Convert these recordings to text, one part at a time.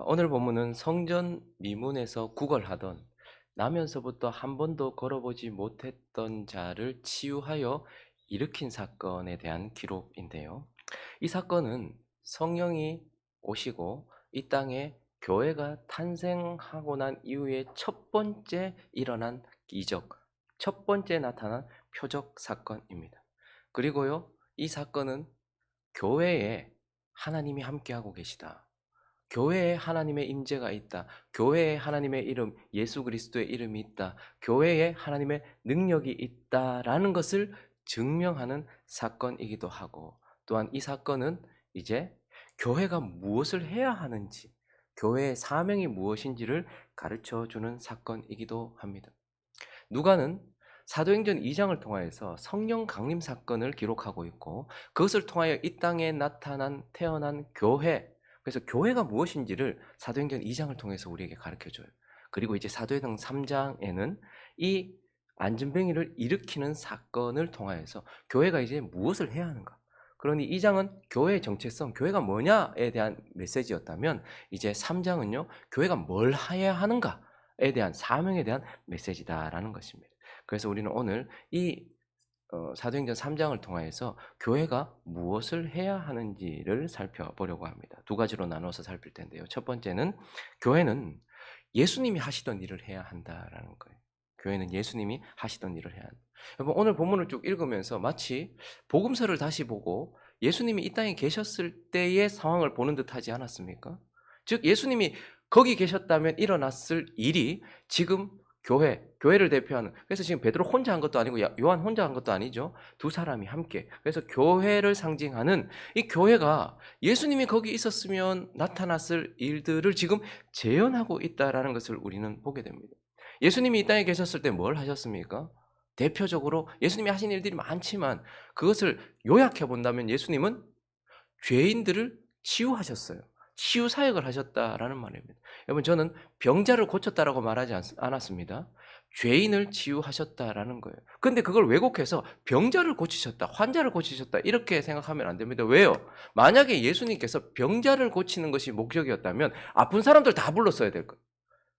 오늘 본문은 성전 미문에서 구걸하던 나면서부터 한 번도 걸어보지 못했던 자를 치유하여 일으킨 사건에 대한 기록인데요. 이 사건은 성령이 오시고 이 땅에 교회가 탄생하고 난 이후에 첫 번째 일어난 기적, 첫 번째 나타난 표적 사건입니다. 그리고요, 이 사건은 교회에 하나님이 함께하고 계시다. 교회에 하나님의 임재가 있다. 교회에 하나님의 이름, 예수 그리스도의 이름이 있다. 교회에 하나님의 능력이 있다라는 것을 증명하는 사건이기도 하고, 또한 이 사건은 이제 교회가 무엇을 해야 하는지, 교회의 사명이 무엇인지를 가르쳐 주는 사건이기도 합니다. 누가는 사도행전 2장을 통하여서 성령 강림 사건을 기록하고 있고, 그것을 통하여 이 땅에 태어난 교회, 그래서 교회가 무엇인지를 사도행전 2장을 통해서 우리에게 가르쳐줘요. 그리고 이제 사도행전 3장에는 이 안진뱅이를 일으키는 사건을 통하여서 교회가 이제 무엇을 해야 하는가. 그러니 2장은 교회의 정체성, 교회가 뭐냐에 대한 메시지였다면, 이제 3장은요, 교회가 뭘 해야 하는가에 대한 사명에 대한 메시지다라는 것입니다. 그래서 우리는 오늘 이 사도행전 3장을 통하여서 교회가 무엇을 해야 하는지를 살펴보려고 합니다. 두 가지로 나눠서 살필 텐데요. 첫 번째는 교회는 예수님이 하시던 일을 해야 한다라는 거예요. 교회는 예수님이 하시던 일을 해야 한다. 여러분, 오늘 본문을 쭉 읽으면서 마치 복음서를 다시 보고 예수님이 이 땅에 계셨을 때의 상황을 보는 듯 하지 않았습니까? 즉 예수님이 거기 계셨다면 일어났을 일이 지금 교회를 대표하는, 그래서 지금 베드로 혼자 한 것도 아니고 요한 혼자 한 것도 아니죠. 두 사람이 함께, 그래서 교회를 상징하는 이 교회가 예수님이 거기 있었으면 나타났을 일들을 지금 재현하고 있다라는 것을 우리는 보게 됩니다. 예수님이 이 땅에 계셨을 때 뭘 하셨습니까? 대표적으로 예수님이 하신 일들이 많지만 그것을 요약해 본다면 예수님은 죄인들을 치유하셨어요. 치유 사역을 하셨다라는 말입니다. 여러분, 저는 병자를 고쳤다라고 말하지 않았습니다. 죄인을 치유하셨다라는 거예요. 근데 그걸 왜곡해서 병자를 고치셨다, 환자를 고치셨다 이렇게 생각하면 안 됩니다. 왜요? 만약에 예수님께서 병자를 고치는 것이 목적이었다면 아픈 사람들 다 불렀어야 될 거예요.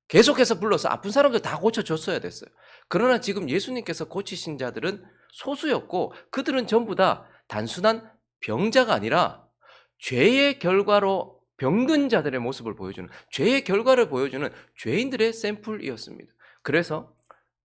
계속해서 불러서 아픈 사람들 다 고쳐줬어야 됐어요. 그러나 지금 예수님께서 고치신 자들은 소수였고, 그들은 전부 다 단순한 병자가 아니라 죄의 결과로 병든 자들의 모습을 보여주는, 죄의 결과를 보여주는 죄인들의 샘플이었습니다. 그래서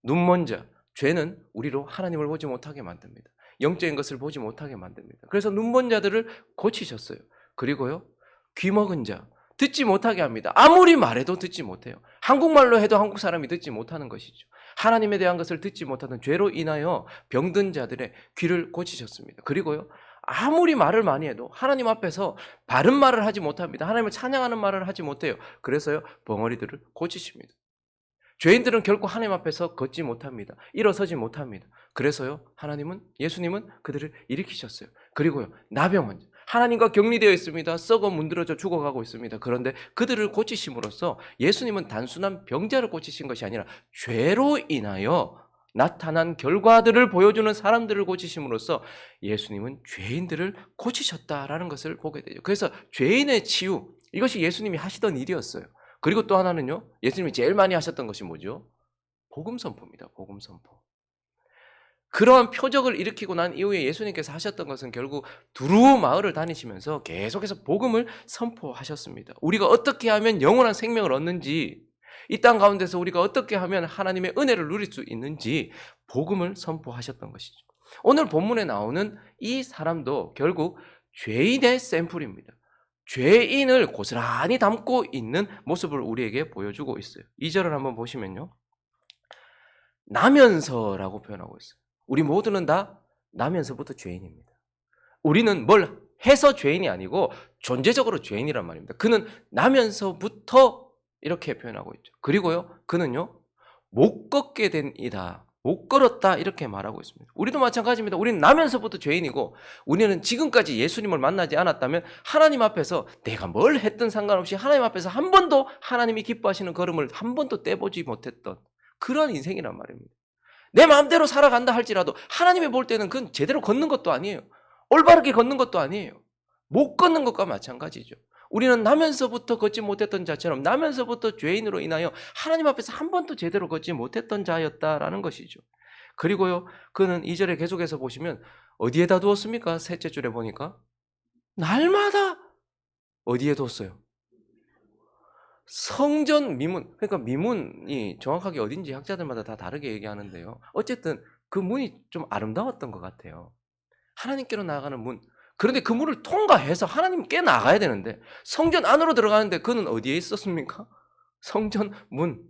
눈먼 자, 죄는 우리로 하나님을 보지 못하게 만듭니다. 영적인 것을 보지 못하게 만듭니다. 그래서 눈먼 자들을 고치셨어요. 그리고요, 귀먹은 자, 듣지 못하게 합니다. 아무리 말해도 듣지 못해요. 한국말로 해도 한국 사람이 듣지 못하는 것이죠. 하나님에 대한 것을 듣지 못하는 죄로 인하여 병든 자들의 귀를 고치셨습니다. 그리고요, 아무리 말을 많이 해도 하나님 앞에서 바른 말을 하지 못합니다. 하나님을 찬양하는 말을 하지 못해요. 그래서요, 벙어리들을 고치십니다. 죄인들은 결코 하나님 앞에서 걷지 못합니다. 일어서지 못합니다. 그래서요, 예수님은 그들을 일으키셨어요. 그리고요, 나병은 하나님과 격리되어 있습니다. 썩어 문드러져 죽어가고 있습니다. 그런데 그들을 고치심으로써 예수님은 단순한 병자를 고치신 것이 아니라 죄로 인하여 나타난 결과들을 보여주는 사람들을 고치심으로써 예수님은 죄인들을 고치셨다라는 것을 보게 되죠. 그래서 죄인의 치유, 이것이 예수님이 하시던 일이었어요. 그리고 또 하나는요, 예수님이 제일 많이 하셨던 것이 뭐죠? 복음 선포입니다. 복음 선포. 그러한 표적을 일으키고 난 이후에 예수님께서 하셨던 것은 결국 두루 마을을 다니시면서 계속해서 복음을 선포하셨습니다. 우리가 어떻게 하면 영원한 생명을 얻는지, 이 땅 가운데서 우리가 어떻게 하면 하나님의 은혜를 누릴 수 있는지 복음을 선포하셨던 것이죠. 오늘 본문에 나오는 이 사람도 결국 죄인의 샘플입니다. 죄인을 고스란히 담고 있는 모습을 우리에게 보여주고 있어요. 2절을 한번 보시면요, 나면서라고 표현하고 있어요. 우리 모두는 다 나면서부터 죄인입니다. 우리는 뭘 해서 죄인이 아니고 존재적으로 죄인이란 말입니다. 그는 나면서부터 이렇게 표현하고 있죠. 그리고요, 그는요, 못 걷게 된 이다, 못 걸었다 이렇게 말하고 있습니다. 우리도 마찬가지입니다. 우리는 나면서부터 죄인이고, 우리는 지금까지 예수님을 만나지 않았다면 하나님 앞에서 내가 뭘 했든 상관없이 하나님 앞에서 한 번도 하나님이 기뻐하시는 걸음을 한 번도 떼보지 못했던 그런 인생이란 말입니다. 내 마음대로 살아간다 할지라도 하나님이 볼 때는 그건 제대로 걷는 것도 아니에요. 올바르게 걷는 것도 아니에요. 못 걷는 것과 마찬가지죠. 우리는 나면서부터 걷지 못했던 자처럼 나면서부터 죄인으로 인하여 하나님 앞에서 한 번도 제대로 걷지 못했던 자였다라는 것이죠. 그리고요, 그는 2절에 계속해서 보시면 어디에다 두었습니까? 셋째 줄에 보니까 날마다 어디에 뒀어요? 성전 미문. 그러니까 미문이 정확하게 어딘지 학자들마다 다 다르게 얘기하는데요. 어쨌든 그 문이 좀 아름다웠던 것 같아요. 하나님께로 나아가는 문. 그런데 그 문을 통과해서 하나님께 나가야 되는데 성전 안으로 들어가는데 그는 어디에 있었습니까? 성전 문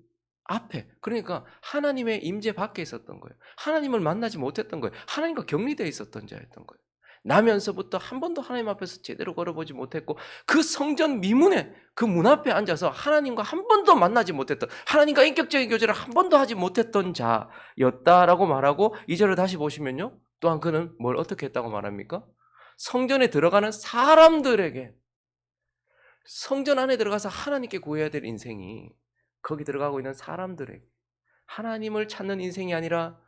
앞에. 그러니까 하나님의 임재 밖에 있었던 거예요. 하나님을 만나지 못했던 거예요. 하나님과 격리되어 있었던 자였던 거예요. 나면서부터 한 번도 하나님 앞에서 제대로 걸어보지 못했고 그 성전 미문에 그 문 앞에 앉아서 하나님과 한 번도 만나지 못했던, 하나님과 인격적인 교제를 한 번도 하지 못했던 자였다라고 말하고 2절을 다시 보시면요, 또한 그는 뭘 어떻게 했다고 말합니까? 성전에 들어가는 사람들에게, 성전 안에 들어가서 하나님께 구해야 될 인생이 거기 들어가고 있는 사람들에게, 하나님을 찾는 인생이 아니라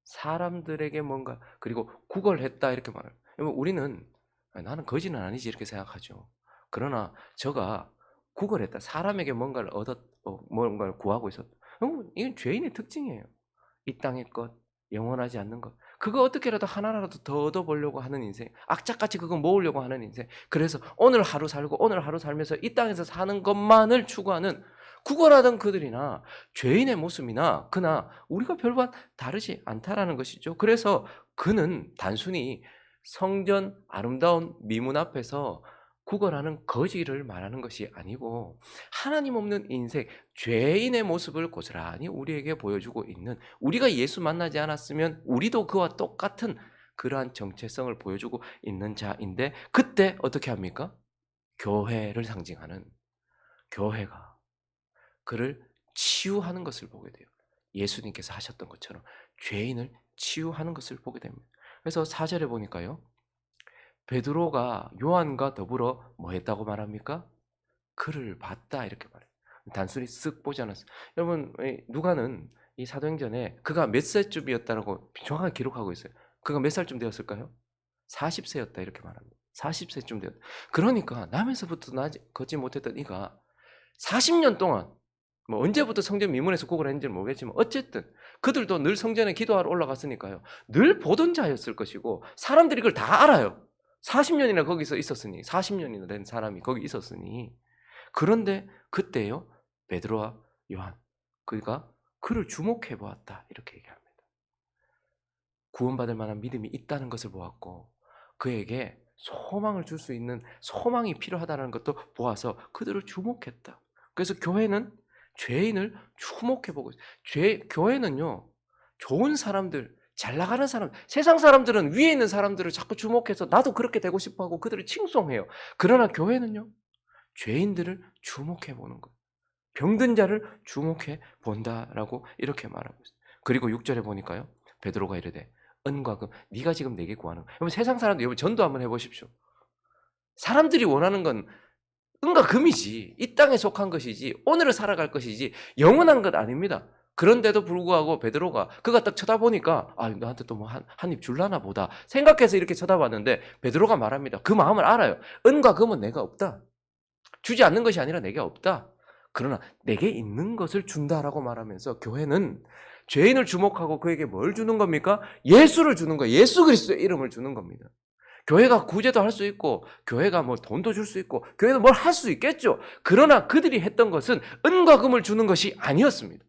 사람들에게 뭔가, 그리고 구걸했다 이렇게 말해요. 우리는 나는 거지는 아니지 이렇게 생각하죠. 그러나 저가 구걸했다, 사람에게 뭔가를 뭔가를 구하고 있었다. 이건 죄인의 특징이에요. 이 땅의 것, 영원하지 않는 것, 그거 어떻게라도 하나라도 더 얻어보려고 하는 인생, 악착같이 그거 모으려고 하는 인생. 그래서 오늘 하루 살고 오늘 하루 살면서 이 땅에서 사는 것만을 추구하는 구걸하던 그들이나 죄인의 모습이나 그나 우리가 별반 다르지 않다라는 것이죠. 그래서 그는 단순히 성전 아름다운 미문 앞에서 구걸하는 거지를 말하는 것이 아니고 하나님 없는 인생, 죄인의 모습을 고스란히 우리에게 보여주고 있는, 우리가 예수 만나지 않았으면 우리도 그와 똑같은 그러한 정체성을 보여주고 있는 자인데, 그때 어떻게 합니까? 교회를 상징하는 교회가 그를 치유하는 것을 보게 돼요. 예수님께서 하셨던 것처럼 죄인을 치유하는 것을 보게 됩니다. 그래서 4절에 보니까요, 베드로가 요한과 더불어 뭐 했다고 말합니까? 그를 봤다 이렇게 말해요. 단순히 쓱 보지 않았어요. 여러분, 누가는 이 사도행전에 그가 몇 살쯤이었다라고 정확하게 기록하고 있어요. 그가 몇 살쯤 되었을까요? 40세였다 이렇게 말합니다. 40세쯤 되었다. 그러니까 나면서부터 걷지 못했던 이가 40년 동안, 뭐 언제부터 성전 미문에서 구걸을 했는지는 모르겠지만 어쨌든 그들도 늘 성전에 기도하러 올라갔으니까요, 늘 보던 자였을 것이고 사람들이 그걸 다 알아요. 40년이나 거기서 있었으니, 40년이나 된 사람이 거기 있었으니. 그런데 그때요, 베드로와 요한, 그가 그를 주목해 보았다 이렇게 얘기합니다. 구원받을 만한 믿음이 있다는 것을 보았고 그에게 소망을 줄 수 있는 소망이 필요하다는 것도 보아서 그들을 주목했다. 그래서 교회는 죄인을 주목해 보고 있어요. 교회는요, 좋은 사람들, 잘 나가는 사람, 세상 사람들은 위에 있는 사람들을 자꾸 주목해서 나도 그렇게 되고 싶어 하고 그들을 칭송해요. 그러나 교회는요, 죄인들을 주목해 보는 거예요. 병든 자를 주목해 본다라고 이렇게 말하고 있어요. 그리고 6절에 보니까요, 베드로가 이르되 은과 금 네가 지금 내게 구하는 거. 여러분, 세상 사람들, 여러분 전도 한번 해보십시오. 사람들이 원하는 건 은과 금이지, 이 땅에 속한 것이지, 오늘을 살아갈 것이지 영원한 것 아닙니다. 그런데도 불구하고 베드로가 그가 딱 쳐다보니까 너한테 또 뭐 한 입 줄라나 보다 생각해서 이렇게 쳐다봤는데 베드로가 말합니다. 그 마음을 알아요. 은과 금은 내가 없다. 주지 않는 것이 아니라 내게 없다. 그러나 내게 있는 것을 준다라고 말하면서 교회는 죄인을 주목하고 그에게 뭘 주는 겁니까? 예수를 주는 거예요. 예수 그리스도의 이름을 주는 겁니다. 교회가 구제도 할 수 있고 교회가 뭐 돈도 줄 수 있고 교회도 뭘 할 수 있겠죠. 그러나 그들이 했던 것은 은과 금을 주는 것이 아니었습니다.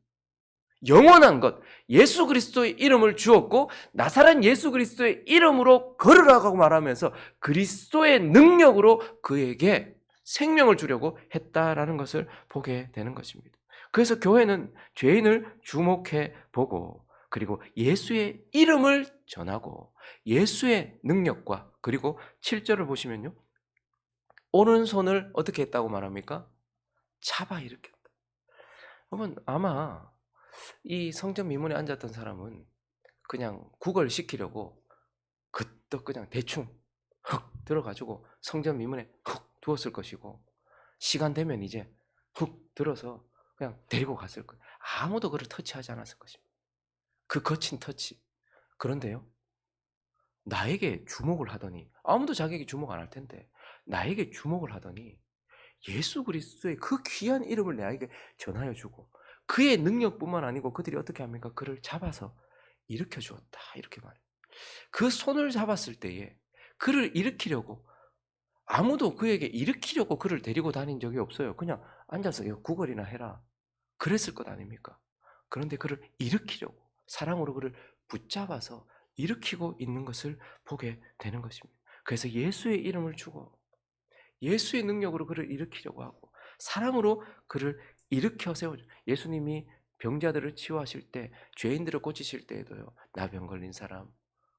영원한 것, 예수 그리스도의 이름을 주었고 나사렛 예수 그리스도의 이름으로 걸으라고 말하면서 그리스도의 능력으로 그에게 생명을 주려고 했다라는 것을 보게 되는 것입니다. 그래서 교회는 죄인을 주목해 보고 그리고 예수의 이름을 전하고 예수의 능력과, 그리고 7절을 보시면요, 오른손을 어떻게 했다고 말합니까? 잡아 일으켰다. 여러분, 아마 이 성전 미문에 앉았던 사람은 그냥 구걸시키려고 그떡 그냥 대충 훅 들어가지고 성전 미문에 훅 두었을 것이고 시간 되면 이제 훅 들어서 그냥 데리고 갔을 거예요. 아무도 그를 터치하지 않았을 것입니다. 그 거친 터치. 그런데요, 나에게 주목을 하더니, 아무도 자기에게 주목 안 할 텐데 나에게 주목을 하더니 예수 그리스도의 그 귀한 이름을 내게 전하여 주고 그의 능력뿐만 아니고 그들이 어떻게 합니까? 그를 잡아서 일으켜 주었다. 이렇게 말해요. 그 손을 잡았을 때에 그를 일으키려고 아무도 그에게 일으키려고 그를 데리고 다닌 적이 없어요. 그냥 앉아서 이거 구걸이나 해라. 그랬을 것 아닙니까? 그런데 그를 일으키려고 사랑으로 그를 붙잡아서 일으키고 있는 것을 보게 되는 것입니다. 그래서 예수의 이름을 주고 예수의 능력으로 그를 일으키려고 하고 사랑으로 그를 일으켜 세워줘. 예수님이 병자들을 치유하실 때 죄인들을 고치실 때에도요. 나병 걸린 사람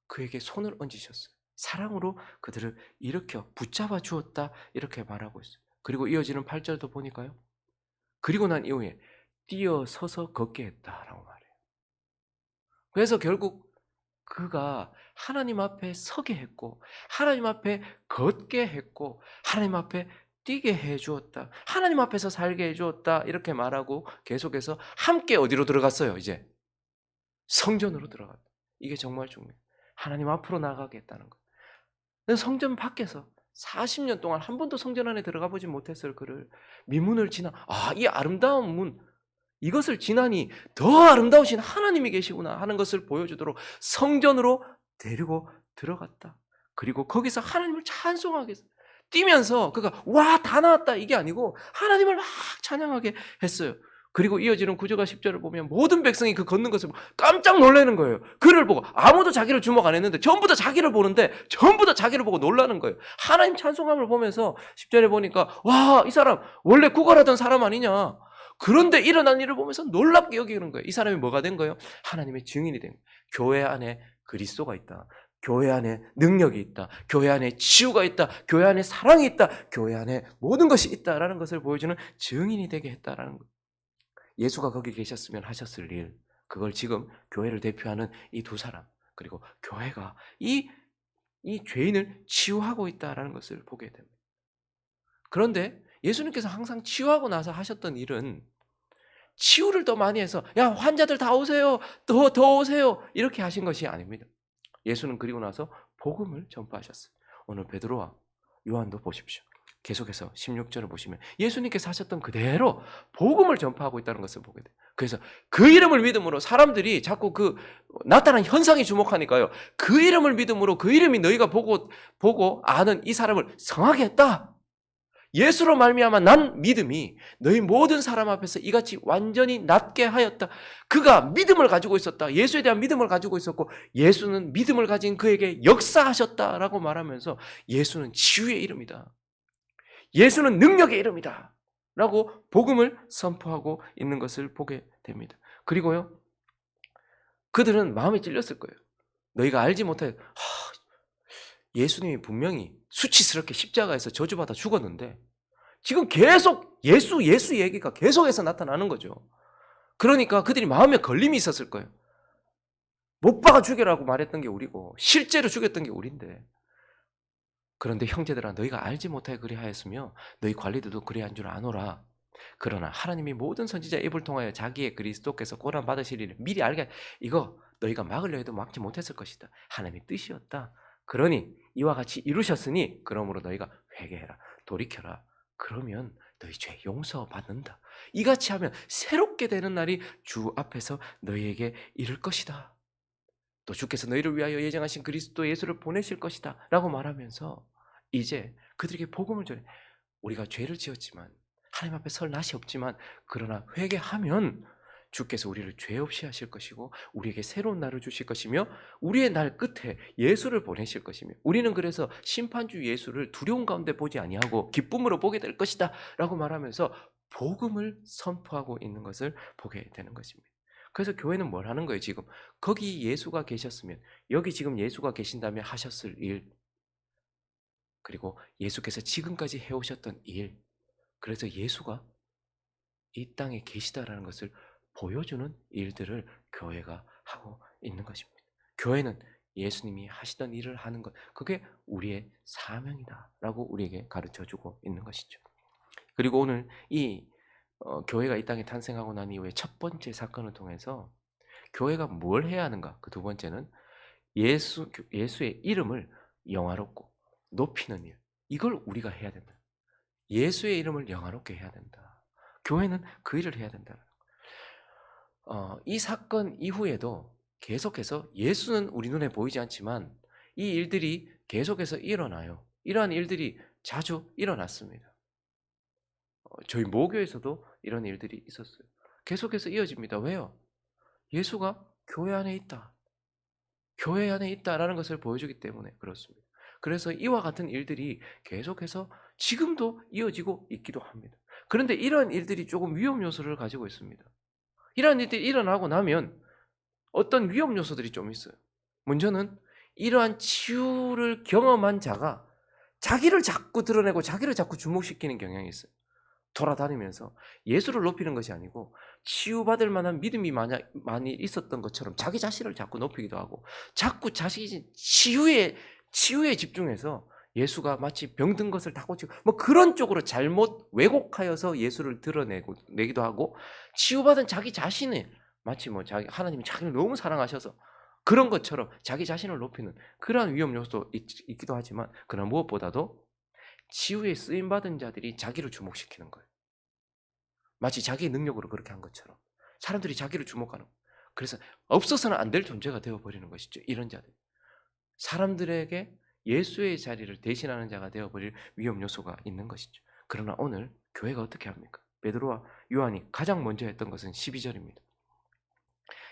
그에게 손을 얹으셨어요. 사랑으로 그들을 일으켜 붙잡아 주었다 이렇게 말하고 있어요. 그리고 이어지는 8절도 보니까요. 그리고 난 이후에 뛰어서서 걷게 했다라고 말해요. 그래서 결국 그가 하나님 앞에 서게 했고 하나님 앞에 걷게 했고 하나님 앞에 뛰게 해 주었다. 하나님 앞에서 살게 해 주었다. 이렇게 말하고 계속해서 함께 어디로 들어갔어요, 이제? 성전으로 들어갔다. 이게 정말 중요해요. 하나님 앞으로 나가게 했다는 거. 근데 성전 밖에서 40년 동안 한 번도 성전 안에 들어가 보지 못했을 그를 미문을 지나 이 아름다운 문 이것을 지나니 더 아름다우신 하나님이 계시구나 하는 것을 보여주도록 성전으로 데리고 들어갔다. 그리고 거기서 하나님을 찬송하게 했어요. 뛰면서 그가 와 다 나왔다 이게 아니고 하나님을 막 찬양하게 했어요. 그리고 이어지는 9절과 10절을 보면 모든 백성이 그 걷는 것을 보고 깜짝 놀라는 거예요. 그를 보고 아무도 자기를 주목 안 했는데 전부 다 자기를 보는데 전부 다 자기를 보고 놀라는 거예요. 하나님 찬송함을 보면서 10절에 보니까 와 이 사람 원래 구걸하던 사람 아니냐. 그런데 일어난 일을 보면서 놀랍게 여기는 거예요. 이 사람이 뭐가 된 거예요? 하나님의 증인이 된 거예요. 교회 안에 그리스도가 있다. 교회 안에 능력이 있다. 교회 안에 치유가 있다. 교회 안에 사랑이 있다. 교회 안에 모든 것이 있다라는 것을 보여주는 증인이 되게 했다라는 거예요. 예수가 거기 계셨으면 하셨을 일, 그걸 지금 교회를 대표하는 이 두 사람, 그리고 교회가 이 죄인을 치유하고 있다라는 것을 보게 됩니다. 그런데 예수님께서 항상 치유하고 나서 하셨던 일은 치유를 더 많이 해서 야 환자들 다 오세요. 더 오세요. 이렇게 하신 것이 아닙니다. 예수는 그리고 나서 복음을 전파하셨어요. 오늘 베드로와 요한도 보십시오. 계속해서 16절을 보시면 예수님께서 하셨던 그대로 복음을 전파하고 있다는 것을 보게 돼요. 그래서 그 이름을 믿음으로 사람들이 자꾸 그 나타난 현상이 주목하니까요. 그 이름을 믿음으로 그 이름이 너희가 보고 아는 이 사람을 성하게 했다. 예수로 말미암아 난 믿음이 너희 모든 사람 앞에서 이같이 완전히 낫게 하였다. 그가 믿음을 가지고 있었다. 예수에 대한 믿음을 가지고 있었고 예수는 믿음을 가진 그에게 역사하셨다라고 말하면서 예수는 치유의 이름이다. 예수는 능력의 이름이다. 라고 복음을 선포하고 있는 것을 보게 됩니다. 그리고요. 그들은 마음이 찔렸을 거예요. 너희가 알지 못해 예수님이 분명히 수치스럽게 십자가에서 저주받아 죽었는데 지금 계속 예수 얘기가 계속해서 나타나는 거죠. 그러니까 그들이 마음에 걸림이 있었을 거예요. 못 박아 죽여라고 말했던 게 우리고 실제로 죽였던 게 우린데 그런데 형제들아 너희가 알지 못하여 그리하였으며 너희 관리들도 그리한 줄 아노라. 그러나 하나님이 모든 선지자의 입을 통하여 자기의 그리스도께서 고난 받으실 일을 미리 알게 이거 너희가 막으려 해도 막지 못했을 것이다. 하나님의 뜻이었다. 그러니 이와 같이 이루셨으니 그러므로 너희가 회개해라. 돌이켜라. 그러면 너희 죄 용서받는다. 이같이 하면 새롭게 되는 날이 주 앞에서 너희에게 이를 것이다. 또 주께서 너희를 위하여 예정하신 그리스도 예수를 보내실 것이다 라고 말하면서 이제 그들에게 복음을 전해 우리가 죄를 지었지만 하나님 앞에 설 낯이 없지만 그러나 회개하면 주께서 우리를 죄 없이 하실 것이고 우리에게 새로운 날을 주실 것이며 우리의 날 끝에 예수를 보내실 것이며 우리는 그래서 심판주 예수를 두려움 가운데 보지 아니하고 기쁨으로 보게 될 것이다 라고 말하면서 복음을 선포하고 있는 것을 보게 되는 것입니다. 그래서 교회는 뭘 하는 거예요 지금? 거기 예수가 계셨으면 여기 지금 예수가 계신다면 하셨을 일 그리고 예수께서 지금까지 해오셨던 일 그래서 예수가 이 땅에 계시다라는 것을 보여주는 일들을 교회가 하고 있는 것입니다. 교회는 예수님이 하시던 일을 하는 것 그게 우리의 사명이다라고 우리에게 가르쳐주고 있는 것이죠. 그리고 오늘 이 교회가 이 땅에 탄생하고 난 이후에 첫 번째 사건을 통해서 교회가 뭘 해야 하는가? 그 두 번째는 예수의 이름을 영화롭고 높이는 일. 이걸 우리가 해야 된다. 예수의 이름을 영화롭게 해야 된다. 교회는 그 일을 해야 된다. 이 사건 이후에도 계속해서 예수는 우리 눈에 보이지 않지만 이 일들이 계속해서 일어나요. 이러한 일들이 자주 일어났습니다. 저희 모교에서도 이런 일들이 있었어요. 계속해서 이어집니다. 왜요? 예수가 교회 안에 있다. 교회 안에 있다라는 것을 보여주기 때문에 그렇습니다. 그래서 이와 같은 일들이 계속해서 지금도 이어지고 있기도 합니다. 그런데 이러한 일들이 조금 위험 요소를 가지고 있습니다. 이러한 일들이 일어나고 나면 어떤 위험 요소들이 좀 있어요. 먼저는 이러한 치유를 경험한 자가 자기를 자꾸 드러내고 자기를 자꾸 주목시키는 경향이 있어요. 돌아다니면서 예수를 높이는 것이 아니고 치유받을 만한 믿음이 많이 있었던 것처럼 자기 자신을 자꾸 높이기도 하고 자꾸 자신이 치유에 집중해서 예수가 마치 병든 것을 다 고치고 뭐 그런 쪽으로 잘못 왜곡하여서 예수를 드러내기도 하고 치유받은 자기 자신을 마치 뭐 하나님이 자기를 너무 사랑하셔서 그런 것처럼 자기 자신을 높이는 그러한 위험 요소도 있기도 하지만 그러나 무엇보다도 치유에 쓰임받은 자들이 자기를 주목시키는 거예요. 마치 자기의 능력으로 그렇게 한 것처럼 사람들이 자기를 주목하는 거예요. 그래서 없어서는 안 될 존재가 되어버리는 것이죠. 이런 자들. 사람들에게 예수의 자리를 대신하는 자가 되어버릴 위험 요소가 있는 것이죠. 그러나 오늘 교회가 어떻게 합니까? 베드로와 요한이 가장 먼저 했던 것은 12절입니다.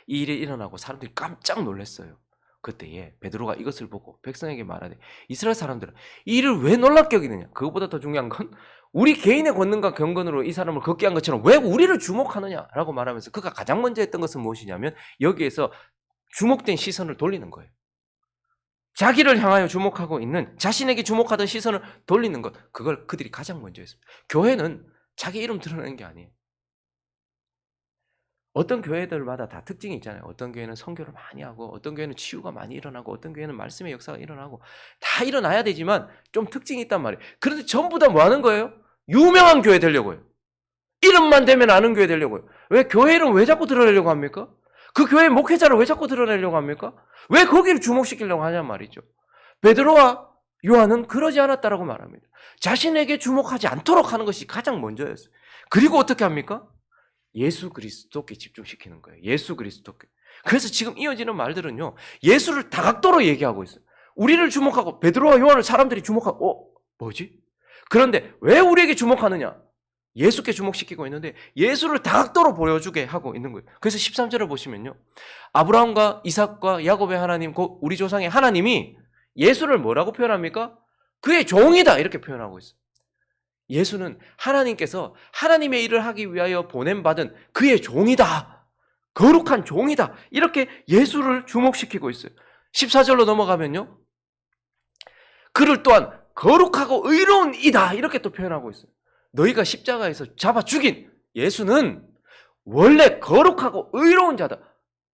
이 일이 일어나고 사람들이 깜짝 놀랐어요. 그때에 베드로가 이것을 보고 백성에게 말하되 이스라엘 사람들은 이 일을 왜 놀랍게 여기느냐. 그것보다 더 중요한 건 우리 개인의 권능과 경건으로 이 사람을 걷게 한 것처럼 왜 우리를 주목하느냐라고 말하면서 그가 가장 먼저 했던 것은 무엇이냐면 여기에서 주목된 시선을 돌리는 거예요. 자기를 향하여 주목하고 있는 자신에게 주목하던 시선을 돌리는 것, 그걸 그들이 가장 먼저 했습니다. 교회는 자기 이름 드러내는 게 아니에요. 어떤 교회들마다 다 특징이 있잖아요. 어떤 교회는 선교를 많이 하고 어떤 교회는 치유가 많이 일어나고 어떤 교회는 말씀의 역사가 일어나고 다 일어나야 되지만 좀 특징이 있단 말이에요. 그런데 전부 다 뭐 하는 거예요? 유명한 교회 되려고요. 이름만 되면 아는 교회 되려고요. 왜 교회 이름 왜 자꾸 드러내려고 합니까? 그 교회 목회자를 왜 자꾸 드러내려고 합니까? 왜 거기를 주목시키려고 하냔 말이죠. 베드로와 요한은 그러지 않았다라고 말합니다. 자신에게 주목하지 않도록 하는 것이 가장 먼저였어요. 그리고 어떻게 합니까? 예수 그리스도께 집중시키는 거예요. 예수 그리스도께. 그래서 지금 이어지는 말들은요. 예수를 다각도로 얘기하고 있어요. 우리를 주목하고 베드로와 요한을 사람들이 주목하고 뭐지? 그런데 왜 우리에게 주목하느냐? 예수께 주목시키고 있는데 예수를 다각도로 보여주게 하고 있는 거예요. 그래서 13절을 보시면요. 아브라함과 이삭과 야곱의 하나님, 곧 우리 조상의 하나님이 예수를 뭐라고 표현합니까? 그의 종이다 이렇게 표현하고 있어요. 예수는 하나님께서 하나님의 일을 하기 위하여 보냄받은 그의 종이다. 거룩한 종이다. 이렇게 예수를 주목시키고 있어요. 14절로 넘어가면요. 그를 또한 거룩하고 의로운 이다. 이렇게 또 표현하고 있어요. 너희가 십자가에서 잡아 죽인 예수는 원래 거룩하고 의로운 자다.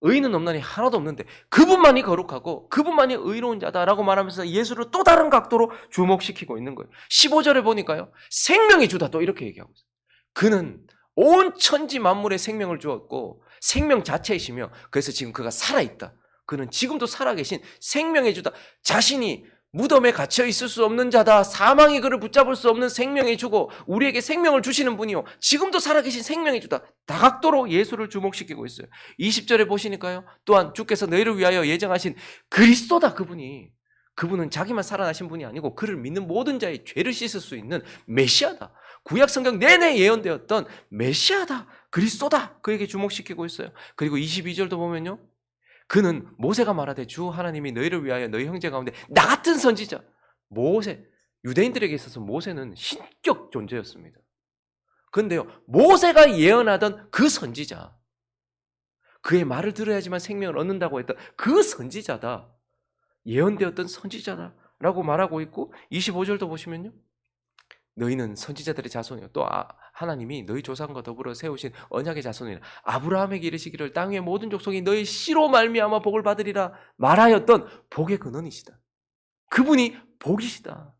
의는 없나니 하나도 없는데 그분만이 거룩하고 그분만이 의로운 자다라고 말하면서 예수를 또 다른 각도로 주목시키고 있는 거예요. 15절에 보니까요. 생명의 주다 또 이렇게 얘기하고 있어요. 그는 온 천지 만물에 생명을 주었고 생명 자체이시며 그래서 지금 그가 살아있다. 그는 지금도 살아계신 생명의 주다. 자신이 무덤에 갇혀 있을 수 없는 자다. 사망이 그를 붙잡을 수 없는 생명의 주고 우리에게 생명을 주시는 분이요. 지금도 살아계신 생명의 주다. 다각도로 예수를 주목시키고 있어요. 20절에 보시니까요. 또한 주께서 너희를 위하여 예정하신 그리스도다. 그분은 자기만 살아나신 분이 아니고 그를 믿는 모든 자의 죄를 씻을 수 있는 메시아다. 구약 성경 내내 예언되었던 메시아다. 그리스도다. 그에게 주목시키고 있어요. 그리고 22절도 보면요. 그는 모세가 말하되 주 하나님이 너희를 위하여 너희 형제 가운데 나 같은 선지자. 모세, 유대인들에게 있어서 모세는 신격 존재였습니다. 그런데요, 모세가 예언하던 그 선지자, 그의 말을 들어야지만 생명을 얻는다고 했던 그 선지자다. 예언되었던 선지자다라고 말하고 있고 25절도 보시면요. 너희는 선지자들의 자손이요. 또 하나님이 너희 조상과 더불어 세우신 언약의 자손이라. 아브라함에게 이르시기를 땅 위의 모든 족속이 너희 씨로 말미암아 복을 받으리라 말하였던 복의 근원이시다. 그분이 복이시다.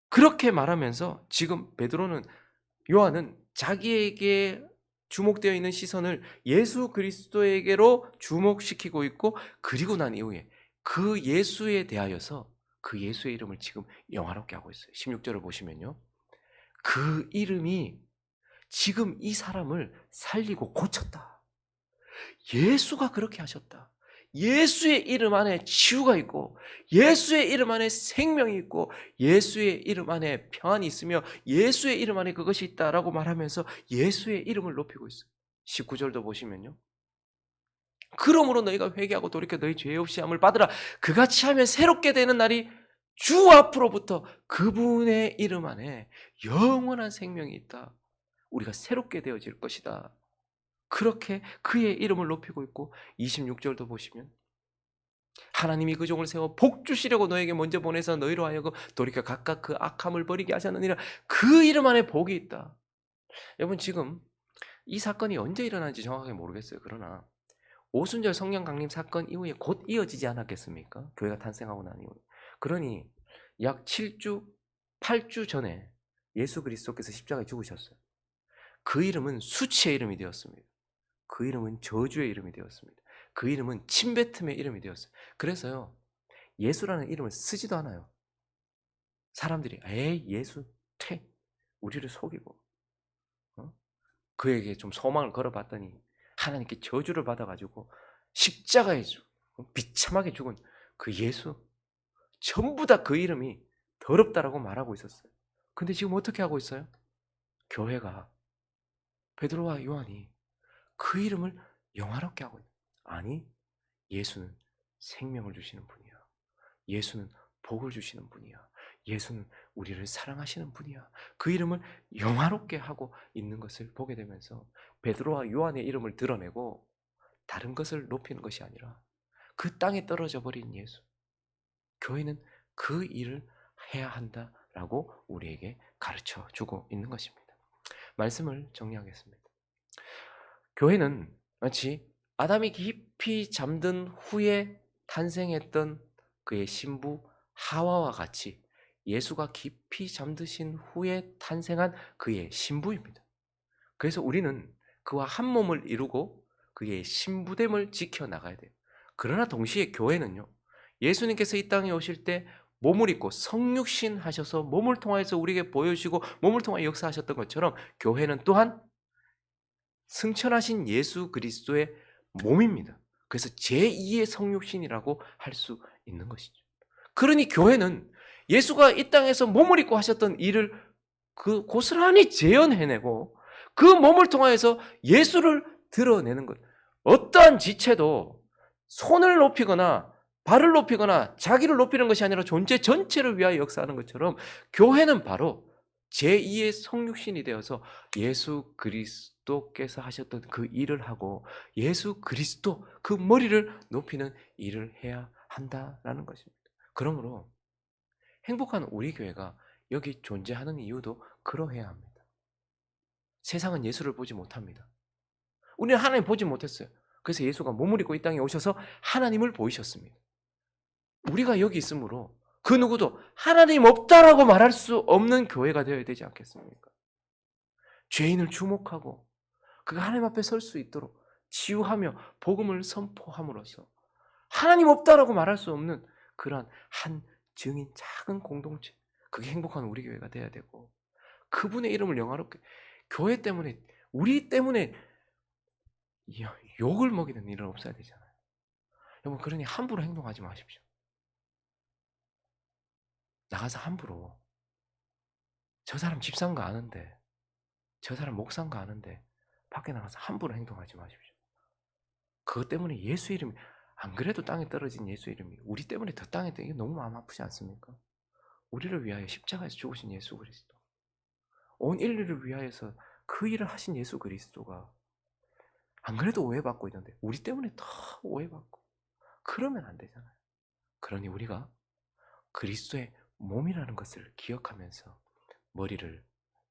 그렇게 말하면서 지금 베드로는 요한은 자기에게 주목되어 있는 시선을 예수 그리스도에게로 주목시키고 있고 그리고 난 이후에 그 예수에 대하여서 그 예수의 이름을 지금 영화롭게 하고 있어요. 16절을 보시면요. 그 이름이 지금 이 사람을 살리고 고쳤다. 예수가 그렇게 하셨다. 예수의 이름 안에 치유가 있고, 예수의 이름 안에 생명이 있고, 예수의 이름 안에 평안이 있으며, 예수의 이름 안에 그것이 있다라고 말하면서 예수의 이름을 높이고 있어요. 19절도 보시면요. 그러므로 너희가 회개하고 돌이켜 너희 죄 없이 함을 받으라. 그같이 하면 새롭게 되는 날이 주 앞으로부터 그분의 이름 안에 영원한 생명이 있다. 우리가 새롭게 되어질 것이다. 그렇게 그의 이름을 높이고 있고, 26절도 보시면 하나님이 그 종을 세워 복 주시려고 너에게 먼저 보내서 너희로 하여금 돌이켜 각각 그 악함을 버리게 하셨느니라. 그 이름 안에 복이 있다. 여러분, 지금 이 사건이 언제 일어난지 정확하게 모르겠어요. 그러나 오순절 성령 강림 사건 이후에 곧 이어지지 않았겠습니까? 교회가 탄생하고 난 이후에. 그러니 약 7주, 8주 전에 예수 그리스도께서 십자가에 죽으셨어요. 그 이름은 수치의 이름이 되었습니다. 그 이름은 저주의 이름이 되었습니다. 그 이름은 침뱉음의 이름이 되었어요. 그래서요, 예수라는 이름을 쓰지도 않아요. 사람들이 에이 예수 퇴 우리를 속이고 그에게 좀 소망을 걸어봤더니 하나님께 저주를 받아가지고 십자가에 비참하게 죽은 그 예수, 전부 다 그 이름이 더럽다라고 말하고 있었어요. 근데 지금 어떻게 하고 있어요? 교회가, 베드로와 요한이 그 이름을 영화롭게 하고 있어요. 아니, 예수는 생명을 주시는 분이야. 예수는 복을 주시는 분이야. 예수는 우리를 사랑하시는 분이야. 그 이름을 영화롭게 하고 있는 것을 보게 되면서 베드로와 요한의 이름을 드러내고 다른 것을 높이는 것이 아니라 그 땅에 떨어져 버린 예수, 교회는 그 일을 해야 한다라고 우리에게 가르쳐 주고 있는 것입니다. 말씀을 정리하겠습니다. 교회는 마치 아담이 깊이 잠든 후에 탄생했던 그의 신부 하와와 같이 예수가 깊이 잠드신 후에 탄생한 그의 신부입니다. 그래서 우리는 그와 한 몸을 이루고 그의 신부됨을 지켜나가야 돼요. 그러나 동시에 교회는요, 예수님께서 이 땅에 오실 때 몸을 입고 성육신 하셔서 몸을 통하여서 우리에게 보여주시고 몸을 통하여 역사하셨던 것처럼 교회는 또한 승천하신 예수 그리스도의 몸입니다. 그래서 제2의 성육신이라고 할 수 있는 것이죠. 그러니 교회는 예수가 이 땅에서 몸을 입고 하셨던 일을 그 고스란히 재현해내고 그 몸을 통하여서 예수를 드러내는 것. 어떠한 지체도 손을 높이거나 발을 높이거나 자기를 높이는 것이 아니라 존재 전체를 위하여 역사하는 것처럼 교회는 바로 제2의 성육신이 되어서 예수 그리스도께서 하셨던 그 일을 하고 예수 그리스도 그 머리를 높이는 일을 해야 한다라는 것입니다. 그러므로 행복한 우리 교회가 여기 존재하는 이유도 그러해야 합니다. 세상은 예수를 보지 못합니다. 우리는 하나님 보지 못했어요. 그래서 예수가 몸을 입고 이 땅에 오셔서 하나님을 보이셨습니다. 우리가 여기 있으므로 그 누구도 하나님 없다라고 말할 수 없는 교회가 되어야 되지 않겠습니까? 죄인을 주목하고 그가 하나님 앞에 설 수 있도록 치유하며 복음을 선포함으로써 하나님 없다라고 말할 수 없는 그러한 한 증인 작은 공동체, 그게 행복한 우리 교회가 돼야 되고 그분의 이름을 영화롭게, 교회 때문에 우리 때문에 욕을 먹이는 일은 없어야 되잖아요. 여러분, 그러니 함부로 행동하지 마십시오. 나가서 함부로 저 사람 집사인가 아는데, 저 사람 목사인가 아는데 밖에 나가서 함부로 행동하지 마십시오. 그것 때문에 예수 이름이, 안 그래도 땅에 떨어진 예수 이름이 우리 때문에 더 땅에 떨어진 게 너무 마음 아프지 않습니까? 우리를 위하여 십자가에서 죽으신 예수 그리스도, 온 인류를 위하여서 그 일을 하신 예수 그리스도가 안 그래도 오해받고 있는데 우리 때문에 더 오해받고, 그러면 안 되잖아요. 그러니 우리가 그리스도의 몸이라는 것을 기억하면서 머리를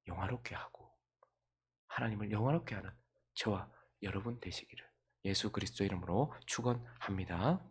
영화롭게 하고 하나님을 영화롭게 하는 저와 여러분 되시기를 예수 그리스도 이름으로 축원합니다.